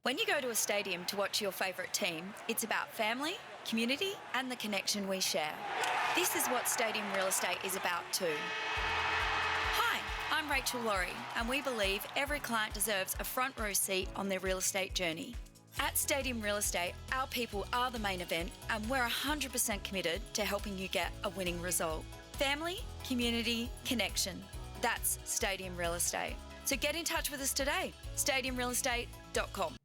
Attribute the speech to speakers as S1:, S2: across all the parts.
S1: When you go to a stadium to watch your favourite team, it's about family, community and the connection we share. This is what Stadium Real Estate is about too. Hi, I'm Rachel Laurie and we believe every client deserves a front row seat on their real estate journey. At Stadium Real Estate, our people are the main event and we're 100% committed to helping you get a winning result. Family, community, connection. That's Stadium Real Estate. So get in touch with us today, stadiumrealestate.com.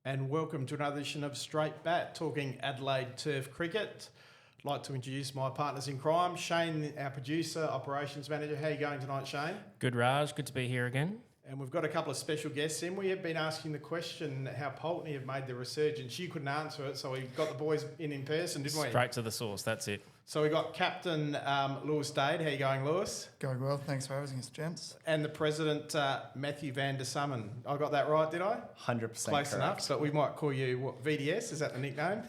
S2: And welcome to another edition of Straight Bat, talking Adelaide turf cricket. I'd like to introduce my partners in crime, Shane, our producer, operations manager. How are you going tonight, Shane?
S3: Good, Raj. Good to be here again.
S2: And we've got a couple of special guests in. We have been asking the question how Pulteney have made their resurgence. You couldn't answer it, so we got the boys in person, didn't we?
S3: Straight to the source, that's it.
S2: So we got Captain Louis Dade. How you going, Louis?
S4: Going well, thanks for having us, gents.
S2: And the President, Matthew van der Sommen. I got that right, did I?
S5: 100%
S2: Close
S5: correct.
S2: enough, but we might call you, what, VDS? Is that the nickname?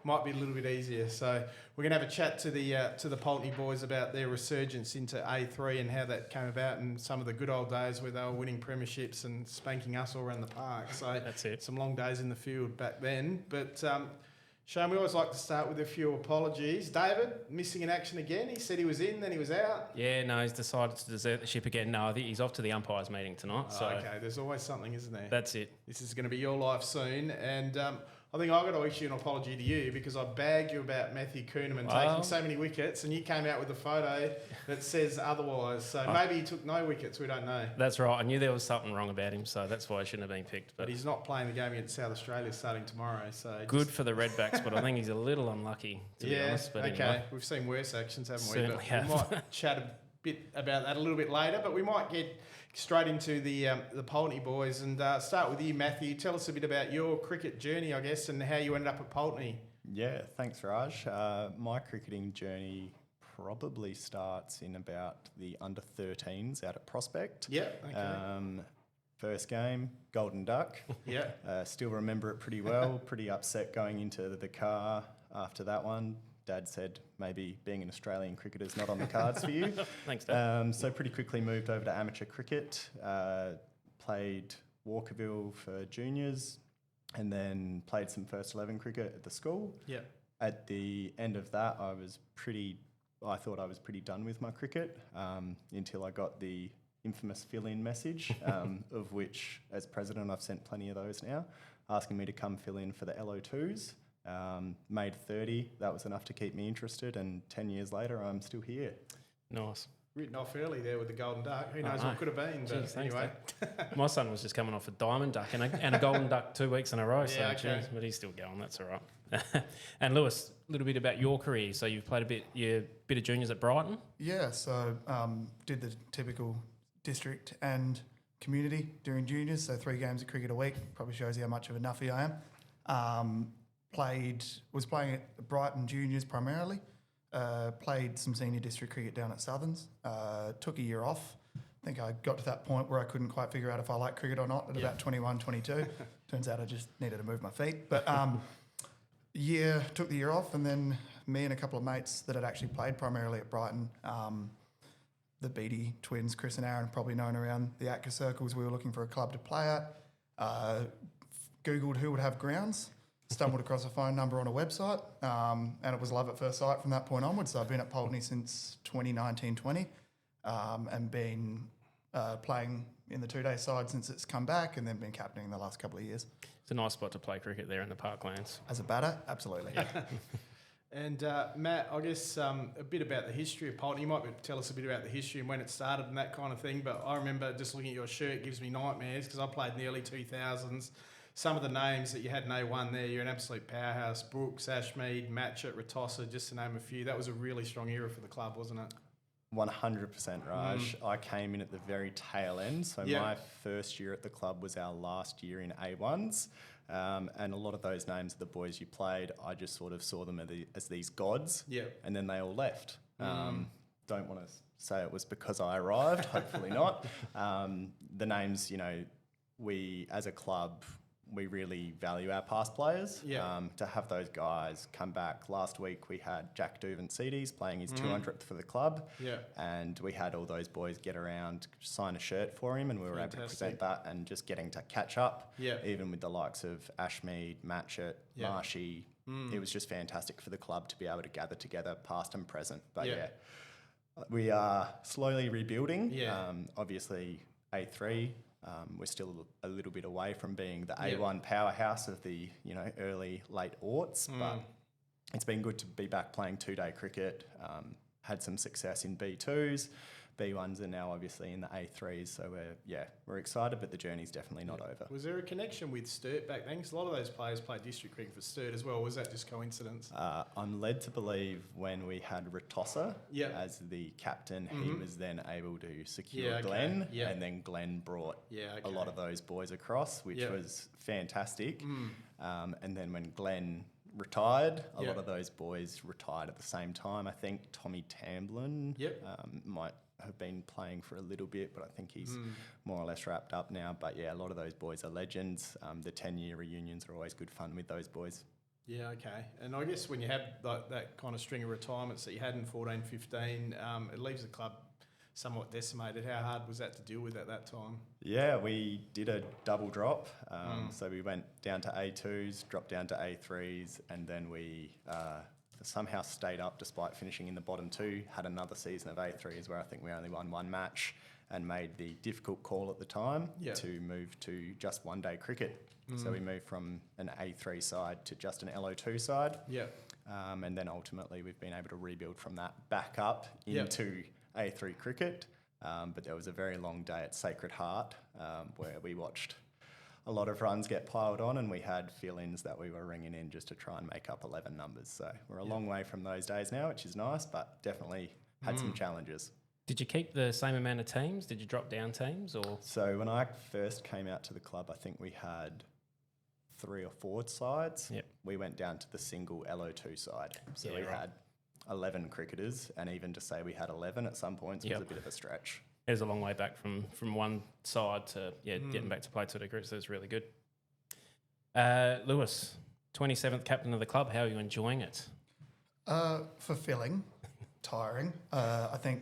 S2: Might be a little bit easier. So we're going to have a chat to the Pulteney boys about their resurgence into A3 and how that came about and some of the good old days where they were winning premierships and spanking us all around the park. So
S3: that's it.
S2: Some long days in the field back then. But Shane, we always like to start with a few apologies. David, missing in action again. He said he was in, then he was out.
S3: Yeah, no, he's decided to desert the ship again. No, I think he's off to the umpires meeting tonight.
S2: Okay, there's always something, isn't there?
S3: That's it.
S2: This is going to be your life soon. And I think I've got to issue an apology to you because I bagged you about Matthew Kuhneman taking so many wickets and you came out with a photo that says otherwise. So maybe he took no wickets, we don't know.
S3: That's right. I knew there was something wrong about him, so that's why I shouldn't have been picked.
S2: But he's not playing the game against South Australia starting tomorrow. So
S3: good for the Redbacks, but I think he's a little unlucky, to be honest. But
S2: okay.
S3: Anyway.
S2: We've seen worse actions, haven't we?
S3: Certainly
S2: But
S3: have.
S2: We might chat a bit about that a little bit later, but we might get straight into the Pulteney boys and start with you, Matthew. Tell us a bit about your cricket journey, I guess, and how you ended up at Pulteney.
S5: Yeah, thanks, Raj. My cricketing journey probably starts in about the under-13s out at Prospect.
S2: Yeah, okay.
S5: First game, Golden Duck.
S2: Yeah.
S5: Still remember it pretty well. Pretty upset going into the car after that one. Dad said maybe being an Australian cricketer's not on the cards for you.
S3: Thanks, Dad.
S5: So pretty quickly moved over to amateur cricket, played Walkerville for juniors, and then played some first 11 cricket at the school.
S2: Yeah.
S5: At the end of that, I thought I was pretty done with my cricket until I got the infamous fill-in message, of which, as president, I've sent plenty of those now, asking me to come fill in for the LO2s. Made 30, that was enough to keep me interested, and 10 years later I'm still here.
S3: Nice.
S2: Written off early there with the Golden Duck. Who knows what could have been, but
S3: Jeez,
S2: anyway.
S3: My son was just coming off a Diamond Duck and a Golden Duck 2 weeks in a row,
S2: okay.
S3: But he's still going, that's all right. And Lewis, a little bit about your career. So you've played a bit of juniors at Brighton?
S4: Yeah, so did the typical district and community during juniors, so 3 games of cricket a week. Probably shows you how much of a nuffy I am. Was playing at Brighton Juniors primarily. Played some senior district cricket down at Southerns. Took a year off. I think I got to that point where I couldn't quite figure out if I liked cricket or not at about 21, 22. Turns out I just needed to move my feet. But took the year off, and then me and a couple of mates that had actually played primarily at Brighton, the Beattie twins, Chris and Aaron, probably known around the ATCA circles, we were looking for a club to play at. Googled who would have grounds. Stumbled across a phone number on a website, and it was love at first sight from that point onwards. So I've been at Pulteney since 2019-20, and been playing in the 2-day side since it's come back, and then been captaining the last couple of years.
S3: It's a nice spot to play cricket there in the Parklands.
S4: As a batter, absolutely.
S2: And Matt, I guess a bit about the history of Pulteney. You might tell us a bit about the history and when it started and that kind of thing, but I remember just looking at your shirt gives me nightmares because I played in the early 2000s. Some of the names that you had in A1 there, you're an absolute powerhouse. Brooks, Ashmead, Matchett, Ratossa, just to name a few. That was a really strong era for the club, wasn't it?
S5: 100%, Raj. I came in at the very tail end. So my first year at the club was our last year in A1s. And a lot of those names of the boys you played, I just sort of saw them as these gods.
S2: Yeah.
S5: And then they all left. Don't want to say it was because I arrived, hopefully not. The names, we as a club we really value our past players.
S2: Yeah.
S5: To have those guys come back. Last week we had Jack Duvencedes playing his 200th for the club.
S2: Yeah.
S5: And we had all those boys get around, sign a shirt for him, and we were able to present that, and just getting to catch up,
S2: Yeah.
S5: even with the likes of Ashmead, Matchett,
S2: Yeah.
S5: Marshy. It was just fantastic for the club to be able to gather together past and present. But
S2: Yeah.
S5: we are slowly rebuilding.
S2: Yeah.
S5: Obviously, A3, we're still a little bit away from being the A1 powerhouse of the early, late aughts, but it's been good to be back playing 2-day cricket. Had some success in B2s. B1s are now obviously in the A3s, so we're excited, but the journey's definitely not over.
S2: Was there a connection with Sturt back then? Because a lot of those players played district cricket for Sturt as well. Was that just coincidence?
S5: I'm led to believe when we had Ratossa
S2: Yep.
S5: as the captain, he was then able to secure
S2: Yeah, okay.
S5: Glenn,
S2: Yeah.
S5: and then Glenn brought
S2: Yeah,
S5: a lot of those boys across, which
S2: Yep.
S5: was fantastic. And then when Glenn retired, a
S2: Yep.
S5: lot of those boys retired at the same time. I think Tommy Tamblin
S2: Yep.
S5: might have been playing for a little bit, but I think he's more or less wrapped up now. But yeah, a lot of those boys are legends. The 10-year reunions are always good fun with those boys.
S2: Yeah, okay. And I guess when you have that kind of string of retirements that you had in 14, 15, it leaves the club somewhat decimated. How hard was that to deal with at that time?
S5: Yeah, we did a double drop. So we went down to A2s, dropped down to A3s, and then we somehow stayed up despite finishing in the bottom two, had another season of A3s where I think we only won one match, and made the difficult call at the time to move to just 1-day cricket. So we moved from an A3 side to just an LO2 side.
S2: Yeah.
S5: And then ultimately we've been able to rebuild from that back up into A3 cricket. But there was a very long day at Sacred Heart where we watched a lot of runs get piled on, and we had fill-ins that we were ringing in just to try and make up 11 numbers. So we're a long way from those days now, which is nice, but definitely had some challenges.
S3: Did you keep the same amount of teams? Did you drop down teams or?
S5: So when I first came out to the club, I think we had 3 or 4 sides.
S3: Yep.
S5: We went down to the single LO2 side. So
S3: Yeah,
S5: we
S3: right.
S5: had 11 cricketers, and even to say we had 11 at some points was a bit of a stretch.
S3: It was a long way back from one side to getting back to play 2-day cricket, so it's really good. Lewis, 27th captain of the club. How are you enjoying it?
S4: Fulfilling, tiring. I think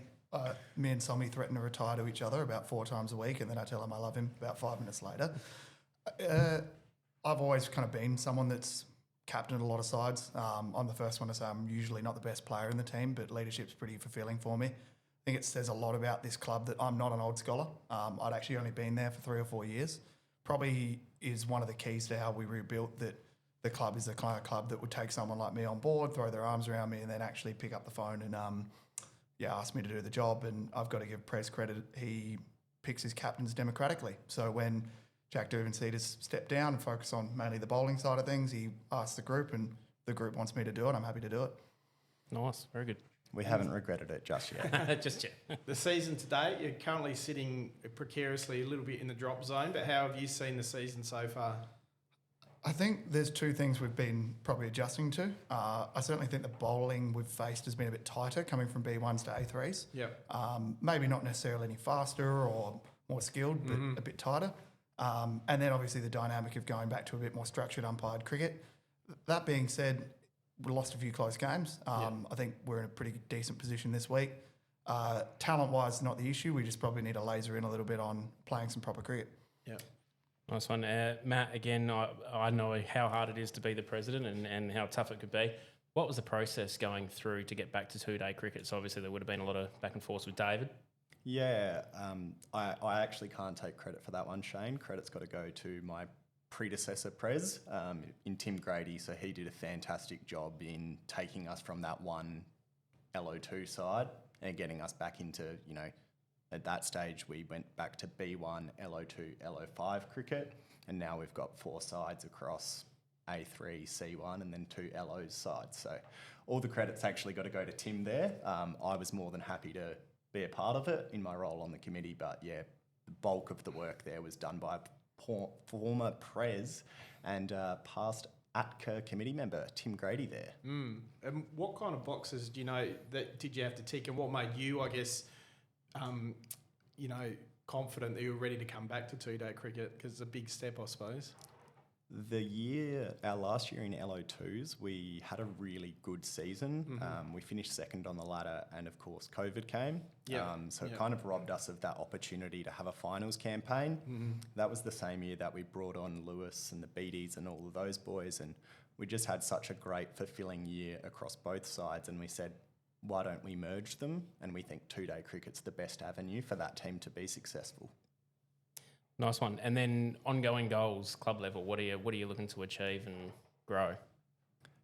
S4: me and Sommy threaten to retire to each other about 4 times a week, and then I tell him I love him about 5 minutes later. I've always kind of been someone that's captained a lot of sides. I'm the first one to say I'm usually not the best player in the team, but leadership's pretty fulfilling for me. I think it says a lot about this club that I'm not an old scholar. I'd actually only been there for 3 or 4 years. Probably is one of the keys to how we rebuilt that the club is the kind of club that would take someone like me on board, throw their arms around me, and then actually pick up the phone and ask me to do the job. And I've got to give Prez credit. He picks his captains democratically. So when Jack Duvencedes stepped down and focused on mainly the bowling side of things, he asked the group, and the group wants me to do it. I'm happy to do it.
S3: Nice, very good.
S5: We haven't regretted it just yet.
S3: Just yet.
S2: The season today, you're currently sitting precariously a little bit in the drop zone, but how have you seen the season so far?
S4: I think there's 2 things we've been probably adjusting to. I certainly think the bowling we've faced has been a bit tighter coming from B1s to A3s.
S2: Yep.
S4: Maybe not necessarily any faster or more skilled, but a bit tighter. And then obviously the dynamic of going back to a bit more structured umpired cricket. That being said, we lost a few close games. I think we're in a pretty decent position this week. Talent-wise, not the issue. We just probably need to laser in a little bit on playing some proper cricket.
S2: Yeah.
S3: Nice one. Matt, again, I know how hard it is to be the president and how tough it could be. What was the process going through to get back to 2-day cricket? So obviously there would have been a lot of back and forth with David.
S5: Yeah, I actually can't take credit for that one, Shane. Credit's got to go to my predecessor, Prez, in Tim Grady. So he did a fantastic job in taking us from that one LO2 side and getting us back into, at that stage we went back to B1, LO2, LO5 cricket, and now we've got 4 sides across A3, C1, and then 2 LOs sides. So all the credit's actually got to go to Tim there. I was more than happy to be a part of it in my role on the committee, but yeah, the bulk of the work there was done by former Prez and past ATCA committee member Tim Grady there.
S2: And what kind of boxes do you know that did you have to tick, and what made you, I guess, confident that you were ready to come back to 2-day cricket? Because it's a big step, I suppose.
S5: Our last year in LO2s, we had a really good season. We finished second on the ladder, and of course, COVID came. It kind of robbed us of that opportunity to have a finals campaign. That was the same year that we brought on Lewis and the Beaties and all of those boys, and we just had such a great, fulfilling year across both sides. And we said, why don't we merge them? And we think two-day cricket's the best avenue for that team to be successful.
S3: Nice one. And then ongoing goals, club level, what are you looking to achieve and grow?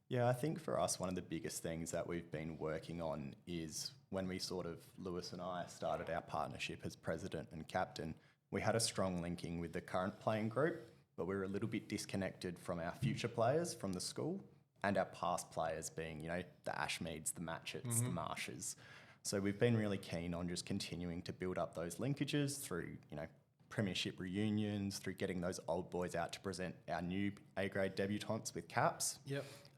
S5: Yeah, I think for us, one of the biggest things that we've been working on is when Lewis and I started our partnership as president and captain, we had a strong linking with the current playing group, but we were a little bit disconnected from our future players from the school and our past players being, the Ashmeads, the Matchett's, the Marshes. So we've been really keen on just continuing to build up those linkages through, premiership reunions, through getting those old boys out to present our new A-grade debutants with caps.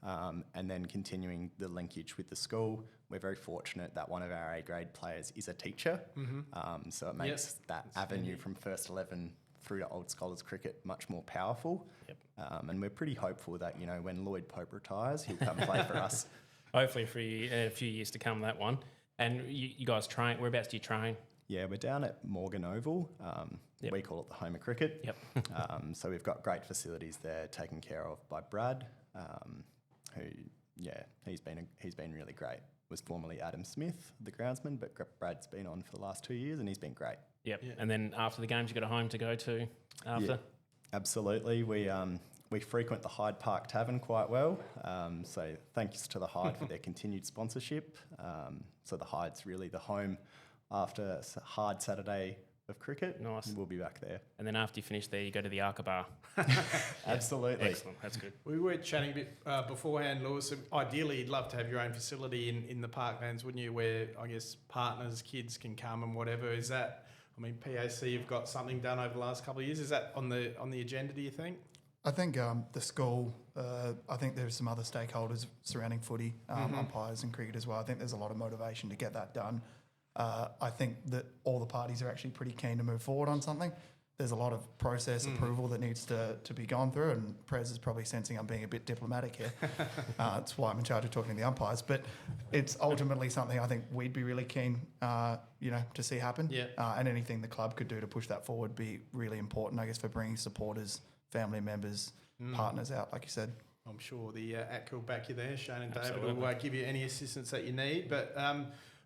S5: And then continuing the linkage with the school. We're very fortunate that one of our A-grade players is a teacher. So it makes that avenue from first 11 through to old scholars cricket much more powerful. And we're pretty hopeful that, when Lloyd Pope retires, he'll come play for us.
S3: Hopefully for a few years to come, that one. And you guys train, whereabouts do you train?
S5: Yeah, we're down at Morgan Oval. We call it the home of cricket. So we've got great facilities there taken care of by Brad, he's been really great. Was formerly Adam Smith, the groundsman, but Brad's been on for the last 2 years and he's been great. And then after the games, you got a home to go to after? Yeah, absolutely. We frequent the Hyde Park Tavern quite well. So thanks to the Hyde for their continued sponsorship. So the Hyde's really the home after a hard Saturday of cricket.
S3: Nice.
S5: We'll be back there.
S3: And then after you finish there, you go to the ATCA bar.
S5: Absolutely.
S3: Excellent. That's good.
S2: We were chatting a bit beforehand, Lewis. Ideally, you'd love to have your own facility in the parklands, wouldn't you, where, I guess, partners, kids can come and whatever. Is that, PAC, you've got something done over the last couple of years. Is that on the agenda, do you think?
S4: I think the school, I think there's some other stakeholders surrounding footy, umpires and cricket as well. I think there's a lot of motivation to get that done. I think that all the parties are actually pretty keen to move forward on something. There's a lot of process approval that needs to be gone through, and Prez is probably sensing I'm being a bit diplomatic here. That's why I'm in charge of talking to the umpires. But it's ultimately something I think we'd be really keen, to see happen. And anything the club could do to push that forward would be really important, I guess, for bringing supporters, family members, partners out, like you said. I'm
S2: sure the ATCA will back you there. Shane and
S3: Absolutely.
S2: David will give you any assistance that you need. But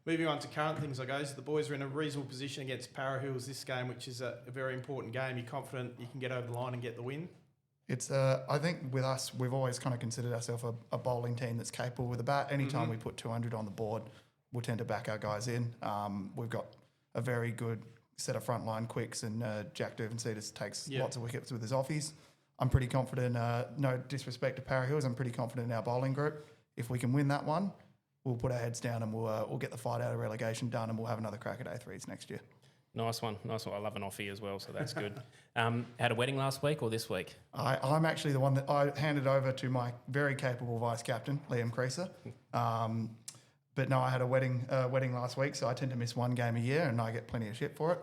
S2: moving on to current things, I guess, the boys are in a reasonable position against Para Hills this game, which is a very important game. You're confident you can get over the line and get the win?
S4: It's I think with us, we've always kind of considered ourselves a bowling team that's capable with the bat. Anytime we put 200 on the board, we'll tend to back our guys in. We've got a very good set of frontline quicks, and Jack Dervencetus takes lots of wickets with his offies. I'm pretty confident, no disrespect to Para Hills, I'm pretty confident in our bowling group. If we can win that one, we'll put our heads down and we'll get the fight out of relegation done, and we'll have another crack at A3s next year.
S3: Nice one. I love an offie as well, so that's good. Had a wedding last week or this week?
S4: I'm actually the one that I handed over to my very capable vice captain, Liam Creaser. But no, I had a wedding last week, so I tend to miss one game a year, and I get plenty of shit for it.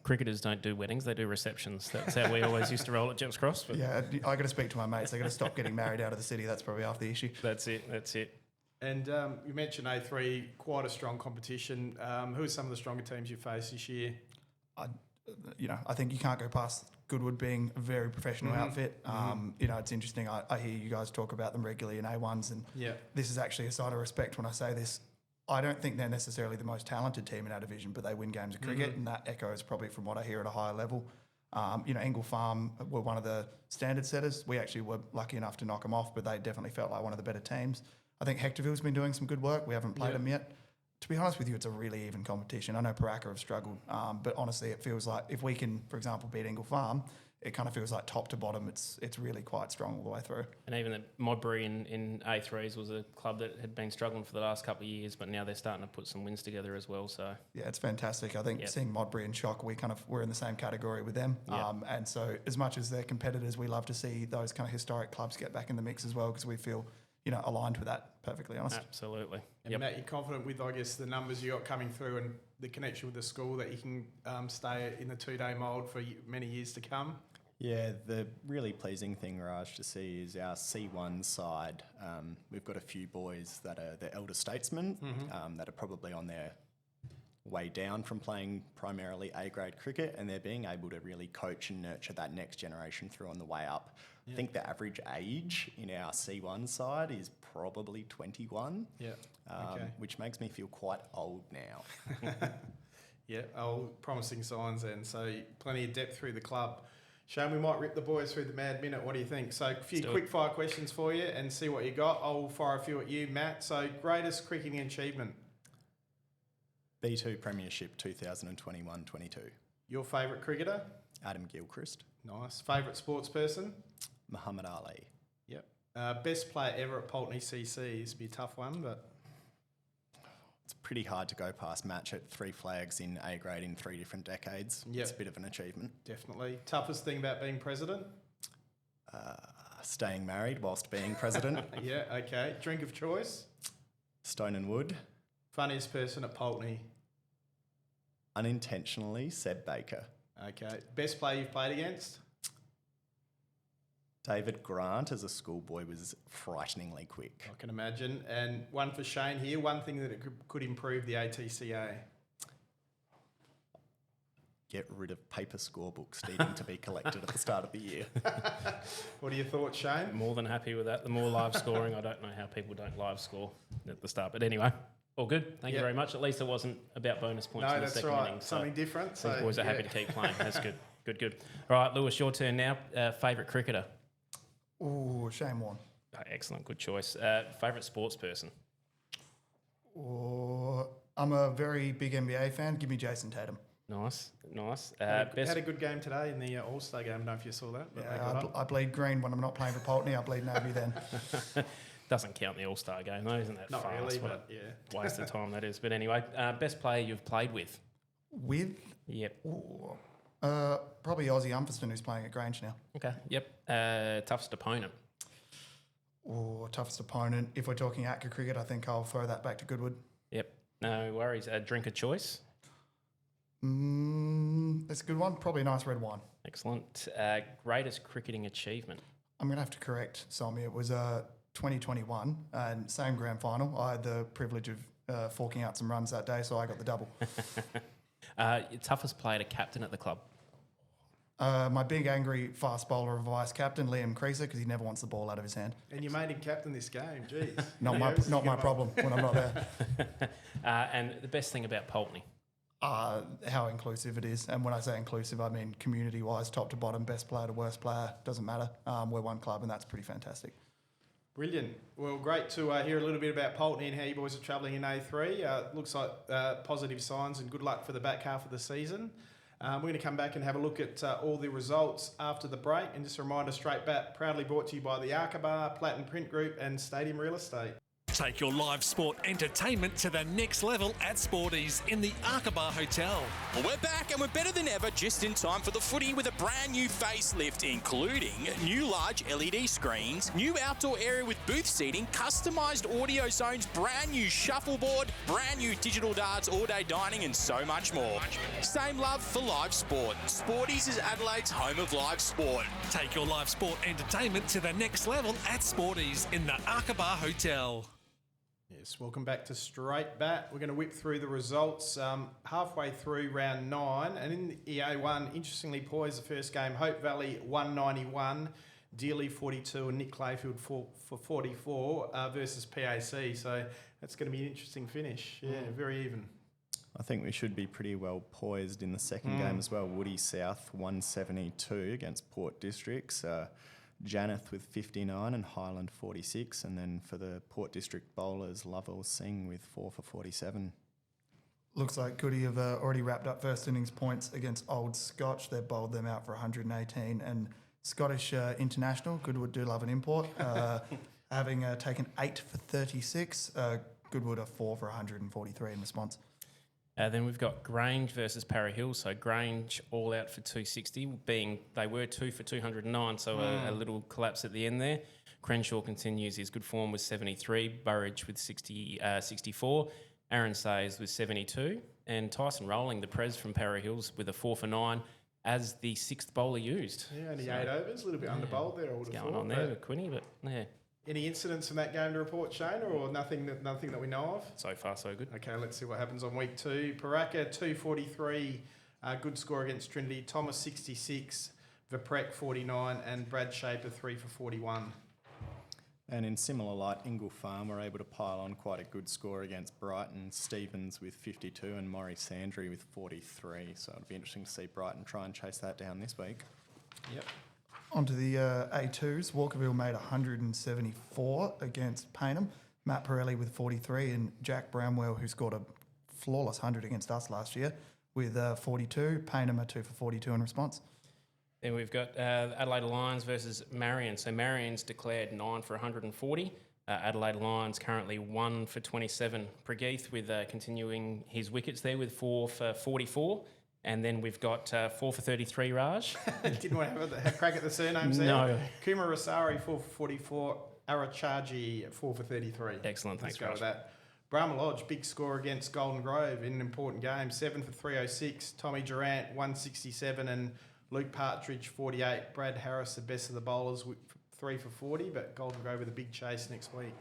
S3: Cricketers don't do weddings; they do receptions. That's how we always used to roll at Gems Cross. But
S4: yeah, I got to speak to my mates. They got to stop getting married out of the city. That's probably half the issue.
S3: That's it.
S2: And you mentioned A3, quite a strong competition. Who are some of the stronger teams you face this year?
S4: I think you can't go past Goodwood being a very professional outfit. It's interesting. I hear you guys talk about them regularly in A1s, and this is actually a sign of respect when I say this. I don't think they're necessarily the most talented team in our division, but they win games of cricket, and that echoes probably from what I hear at a higher level. Engle Farm were one of the standard setters. We actually were lucky enough to knock them off, but they definitely felt like one of the better teams. I think Hectorville's been doing some good work. We haven't played them yet. To be honest with you, it's a really even competition. I know Paraka have struggled, but honestly, it feels like if we can, for example, beat Engle Farm, it kind of feels like top to bottom, it's really quite strong all the way through.
S3: And even that Modbury in A3s was a club that had been struggling for the last couple of years, but now they're starting to put some wins together as well. So
S4: yeah, it's fantastic. I think seeing Modbury and Shock, we're in the same category with them. And so as much as they're competitors, we love to see those kind of historic clubs get back in the mix as well, because we feel aligned with that, perfectly honest.
S3: Absolutely.
S2: And Matt, you're confident with, I guess, the numbers you got coming through and the connection with the school that you can stay in the 2-day mould for many years to come?
S5: Yeah, the really pleasing thing, Raj, to see is our C1 side. We've got a few boys that are the elder statesmen that are probably on their way down from playing primarily A-grade cricket, and they're being able to really coach and nurture that next generation through on the way up. Yeah. I think the average age in our C1 side is probably 21, which makes me feel quite old now.
S2: Yeah, promising signs then. So plenty of depth through the club. Shane, we might rip the boys through the mad minute. What do you think? So a few quick fire questions for you and see what you got. I'll fire a few at you, Matt. So greatest cricketing achievement?
S5: B2 Premiership 2021-22.
S2: Your favourite cricketer?
S5: Adam Gilchrist.
S2: Nice. Favourite sports person?
S5: Muhammad Ali.
S2: Yep. Best player ever at Pulteney CC. This would be a tough one, but...
S5: It's pretty hard to go past match at 3 flags in A grade in 3 different decades. Yep. It's a bit of an achievement.
S2: Definitely. Toughest thing about being president?
S5: Staying married whilst being president.
S2: Yeah, okay. Drink of choice?
S5: Stone and Wood.
S2: Funniest person at Pulteney?
S5: Unintentionally, Seb Baker.
S2: Okay. Best player you've played against?
S5: David Grant as a schoolboy was frighteningly quick.
S2: I can imagine. And one for Shane here, one thing that it could improve the ATCA.
S5: Get rid of paper scorebooks needing to be collected at the start of the year.
S2: What are your thoughts, Shane?
S3: More than happy with that. The more live scoring, I don't know how people don't live score at the start. But anyway, all good. Thank you very much. At least it wasn't about bonus points in the second innings.
S2: Something different.
S3: So boys are happy to keep playing. That's good. Good. All right, Lewis, your turn now. Favourite cricketer?
S4: Ooh, Shane Warne.
S3: Excellent, good choice. Favourite sports person?
S4: Ooh, I'm a very big NBA fan. Give me Jason Tatum.
S3: Nice.
S2: Had a good game today in the All-Star game. I don't know if you saw that.
S4: Yeah, I bleed green when I'm not playing for Pulteney. I bleed navy then.
S3: Doesn't count the All-Star game though, isn't that?
S2: Not
S3: fast?
S2: really,
S3: What
S2: but yeah.
S3: waste of time that is. But anyway, best player you've played with?
S4: With?
S3: Yep.
S4: Ooh, probably Ozzy Umferston, who's playing at Grange now.
S3: Okay. Yep. Toughest opponent?
S4: Or toughest opponent. If we're talking ATCA cricket, I think I'll throw that back to Goodwood.
S3: Yep. No worries. Drink of choice?
S4: That's a good one. Probably a nice red wine.
S3: Excellent. Greatest cricketing achievement?
S4: I'm going to have to correct Sommen. It was 2021 and same grand final. I had the privilege of forking out some runs that day, so I got the double.
S3: Toughest player to captain at the club?
S4: My big angry fast bowler of vice captain, Liam Creaser, because he never wants the ball out of his hand.
S2: And you made him captain this game, jeez.
S4: Not my problem when I'm not there.
S3: And the best thing about Pulteney?
S4: How inclusive it is. And when I say inclusive, I mean community-wise, top to bottom, best player to worst player, doesn't matter. We're one club and that's pretty fantastic.
S2: Brilliant. Well, great to hear a little bit about Pulteney and how you boys are travelling in A3. Looks like positive signs and good luck for the back half of the season. We're going to come back and have a look at all the results after the break. And just a reminder, Straight Bat, proudly brought to you by the ATCA Bar, Platinum Print Group and Stadium Real Estate.
S6: Take your live sport entertainment to the next level at Sporties in the ATCA Bar Hotel.
S7: Well, we're back and we're better than ever, just in time for the footy with a brand new facelift, including new large LED screens, new outdoor area with booth seating, customised audio zones, brand new shuffleboard, brand new digital darts, all-day dining and so much more. Same love for live sport. Sporties is Adelaide's home of live sport.
S6: Take your live sport entertainment to the next level at Sporties in the ATCA Bar Hotel.
S2: Yes, welcome back to Straight Bat. We're going to whip through the results halfway through round 9. And in the EA1, interestingly poised the first game, Hope Valley 191, Dealey 42 and Nick Clayfield for 44 versus PAC. So that's going to be an interesting finish. Yeah, very even.
S5: I think we should be pretty well poised in the second game as well. Woody South 172 against Port Districts. Janeth with 59 and Highland 46. And then for the Port District bowlers, Lovell Singh with 4 for 47.
S4: Looks like Goody have already wrapped up first innings points against Old Scotch. They bowled them out for 118. And Scottish International, Goodwood do love an import, having taken 8 for 36. Goodwood are 4 for 143 in response.
S3: Then we've got Grange versus Parra Hill. So Grange all out for 260, being they were 2 for 209, so a little collapse at the end there. Crenshaw continues his good form with 73, Burridge with 64, Aaron Sayers with 72, and Tyson Rowling, the Prez from Parra Hills, with a 4 for 9. as the 6th bowler used.
S2: Yeah, only 8 overs, a little bit under bowled there, I would have
S3: Going
S2: thought.
S3: on there with Quinny, but yeah,
S2: Any incidents from that game to report, Shane, or nothing that we know of?
S3: so far so good.
S2: Okay, let's see what happens on week 2. Paraka 243, good score against Trinity. Thomas 66, Viprek 49, and Brad Shaper 3 for 41.
S5: And in similar light, Ingle Farm were able to pile on quite a good score against Brighton. Stevens with 52 and Maury Sandry with 43. So it'll be interesting to see Brighton try and chase that down this week.
S2: Yep.
S4: Onto the A2s. Walkerville made 174 against Paynham. Matt Pirelli with 43 and Jack Bramwell, who scored a flawless 100 against us last year, with 42. Paynham are 2 for 42 in response.
S3: Then we've got Adelaide Lions versus Marion. So Marion's declared 9 for 140. Adelaide Lions currently 1 for 27. Pregeith with continuing his wickets there with 4 for 44. And then we've got 4 for 33, Raj.
S2: Didn't want to have a crack at the surnames there.
S3: No.
S2: Kumar Rasari 4 for 44. Arachaji 4 for 33.
S3: Excellent, thanks,
S2: Let's go
S3: Raj.
S2: with that. Brahma Lodge, big score against Golden Grove in an important game. 7 for 306. Tommy Durant 167 and Luke Partridge 48. Brad Harris, the best of the bowlers, with 3 for 40, but Golden Grove with a big chase next week.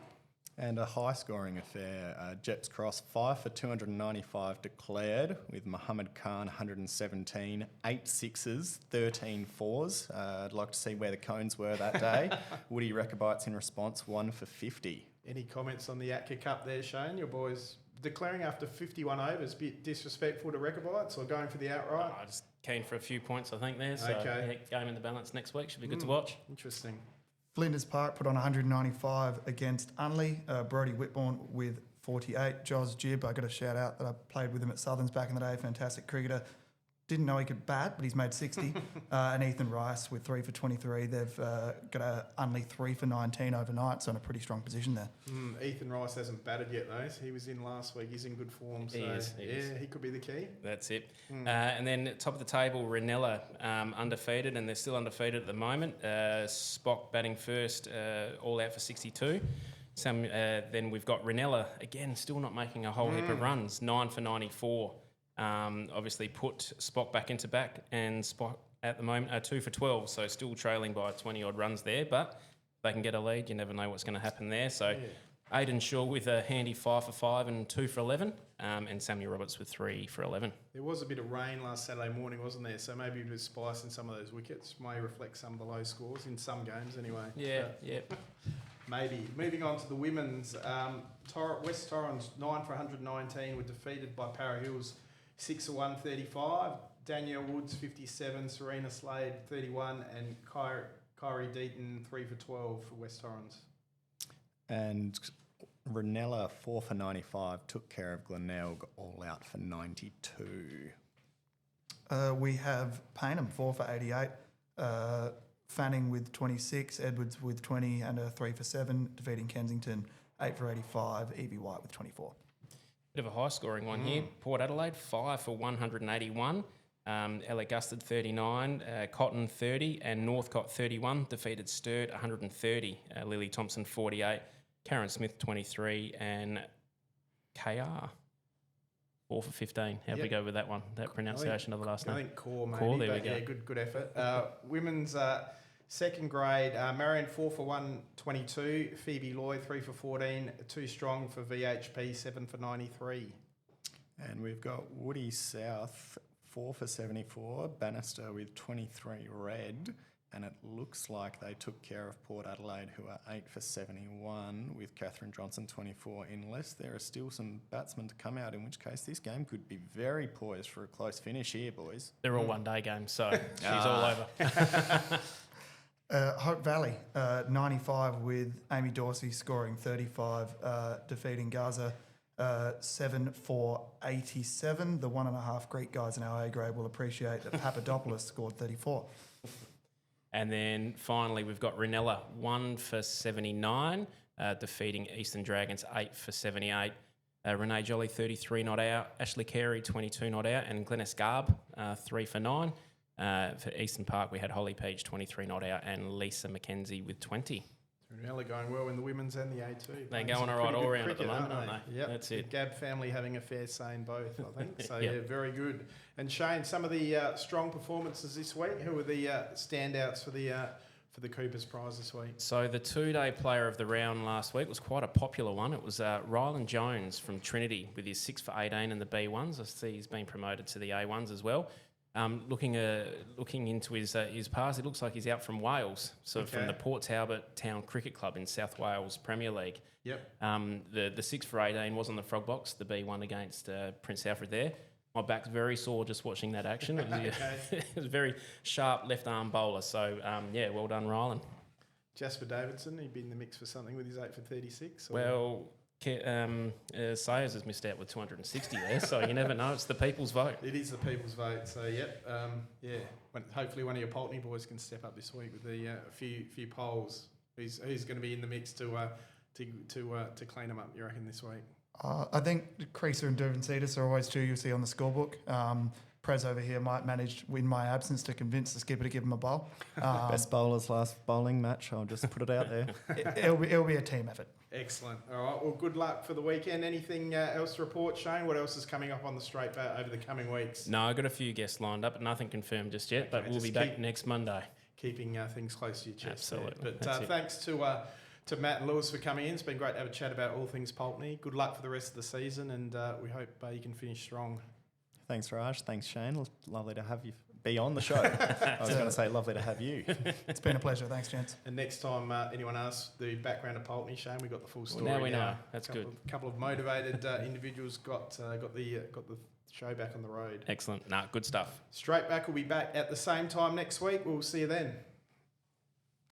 S5: And a high-scoring affair. Jets Cross 5 for 295 declared, with Muhammad Khan 117, 8 sixes, 13 fours. I'd like to see where the cones were that day. Woody Reckabites in response 1 for 50.
S2: Any comments on the ATCA Cup there, Shane? Your boys declaring after 51 overs, a bit disrespectful to Reckabites or going for the outright?
S3: I just keen for a few points, I think, there. So
S2: Okay.
S3: yeah, game in the balance next week should be good to watch.
S2: Interesting.
S4: Flinders Park put on 195 against Unley. Brodie Whitbourne with 48. Joz Jibb, I got a shout out that I played with him at Southerns back in the day. Fantastic cricketer. Didn't know he could bat, but he's made 60. And Ethan Rice with 3 for 23. They've got a Unley 3 for 19 overnight, so in a pretty strong position there.
S2: Ethan Rice hasn't batted yet, though. He was in last week. He's in good form. So
S3: He is.
S2: he could be the key.
S3: That's it. And then top of the table, Ranella undefeated, and they're still undefeated at the moment. Spock batting first, all out for 62. Then we've got Ranella, again, still not making a whole heap of runs, 9 for 94. Obviously put Spock back into back, and Spock at the moment are 2 for 12, so still trailing by 20-odd runs there, but they can get a lead. You never know what's going to happen there. So Aidan Shaw with a handy 5 for 5 and 2 for 11, and Samuel Roberts with 3 for 11.
S2: There was a bit of rain last Saturday morning, wasn't there? So maybe it was spice in some of those wickets. May reflect some of the low scores in some games anyway.
S3: Yeah.
S2: Maybe. Moving on to the women's, West Torrens 9 for 119 were defeated by Para Hills 6 for 135. Danielle Woods 57, Serena Slade 31, and Kyrie Deaton 3 for 12 for West Torrens.
S5: And Ranella 4 for 95 took care of Glenelg, all out for 92.
S4: We have Paynham 4 for 88. Fanning with 26, Edwards with 20 and a 3 for 7, defeating Kensington 8 for 85, Evie White with 24.
S3: Bit of a high-scoring one here. Port Adelaide, 5 for 181. Ella Gustard, 39. Cotton, 30. And Northcott, 31. Defeated Sturt, 130. Lily Thompson, 48. Karen Smith, 23. And KR, 4 for 15. How'd we go with that one? That pronunciation of the last name?
S2: I think Core, maybe.
S3: Core, there we go.
S2: Yeah, good effort. Women's second grade, Marion 4 for 122, Phoebe Loy 3 for 14, Too Strong for VHP 7 for 93.
S5: And we've got Woody South 4 for 74, Bannister with 23 red, and it looks like they took care of Port Adelaide, who are 8 for 71, with Catherine Johnson 24, unless there are still some batsmen to come out, in which case this game could be very poised for a close finish here, boys.
S3: They're all one-day games, so she's all over.
S4: Hope Valley, 95 with Amy Dorsey scoring 35, defeating Gaza 7 for 87. The 1.5 Greek guys in our A grade will appreciate that Papadopoulos scored 34.
S3: And then finally, we've got Ranella, 1 for 79, defeating Eastern Dragons, 8 for 78. Renee Jolly, 33 not out. Ashley Carey, 22 not out. And Glennis Garb, 3 for 9. For Eastern Park, we had Holly Page, 23 not out, and Lisa McKenzie with 20.
S2: Really going well in the women's and the A2.
S3: They're
S2: Playing
S3: going
S2: some
S3: all right
S2: pretty
S3: all
S2: good
S3: round at the
S2: cricket,
S3: moment, aren't they?
S2: Yep.
S3: That's
S2: The
S3: it.
S2: Gab family having a fair say in both, I think. So,
S3: Yep.
S2: yeah, very good. And Shane, some of the strong performances this week. Who were the standouts for the Coopers Prize this week?
S3: So the 2-day player of the round last week was quite a popular one. It was Ryland Jones from Trinity with his 6 for 18 in the B1s. I see he's been promoted to the A1s as well. Looking into his past, it looks like he's out from Wales, so from the Port Talbot Town Cricket Club in South Wales Premier League.
S2: Yep.
S3: The 6 for 18 was on the frog box, the B1 against Prince Alfred there. My back's very sore just watching that action. It was, it was a very sharp left arm bowler, so yeah, well done, Ryland.
S2: Jasper Davidson, he'd be in the mix for something with his 8 for 36. Or?
S3: Well, Sayers has missed out with 260 there, so you never know. It's the people's vote.
S2: It is the people's vote. So, yep, yeah. Hopefully, one of your Pulteney boys can step up this week with the few polls. Who's going to be in the mix to clean them up? You reckon this week?
S4: I think Creaser and Durban Cetus are always two you'll see on the scorebook. Prez over here might manage in my absence to convince the skipper to give him a bowl.
S5: Best bowlers last bowling match. I'll just put it out there.
S4: It'll be a team effort.
S2: Excellent. All right. Well, good luck for the weekend. Anything else to report, Shane? What else is coming up on the straight bat over the coming weeks?
S3: No, I've got a few guests lined up, but nothing confirmed just yet. But we'll be back next Monday.
S2: Keeping things close to your chest.
S3: Absolutely.
S2: There. But thanks to Matt and Lewis for coming in. It's been great to have a chat about all things Pulteney. Good luck for the rest of the season, and we hope you can finish strong.
S5: Thanks, Raj. Thanks, Shane. Lovely to have you be on the show. I was going to say lovely to have you.
S4: It's been a pleasure. Thanks, gents.
S2: And next time anyone asks the background of Pulteney, Shane, we got the full story.
S3: Well, now we know. That's good.
S2: A couple of motivated individuals got the show back on the road.
S3: Excellent. Good stuff.
S2: Straight back. We'll be back at the same time next week. We'll see you then.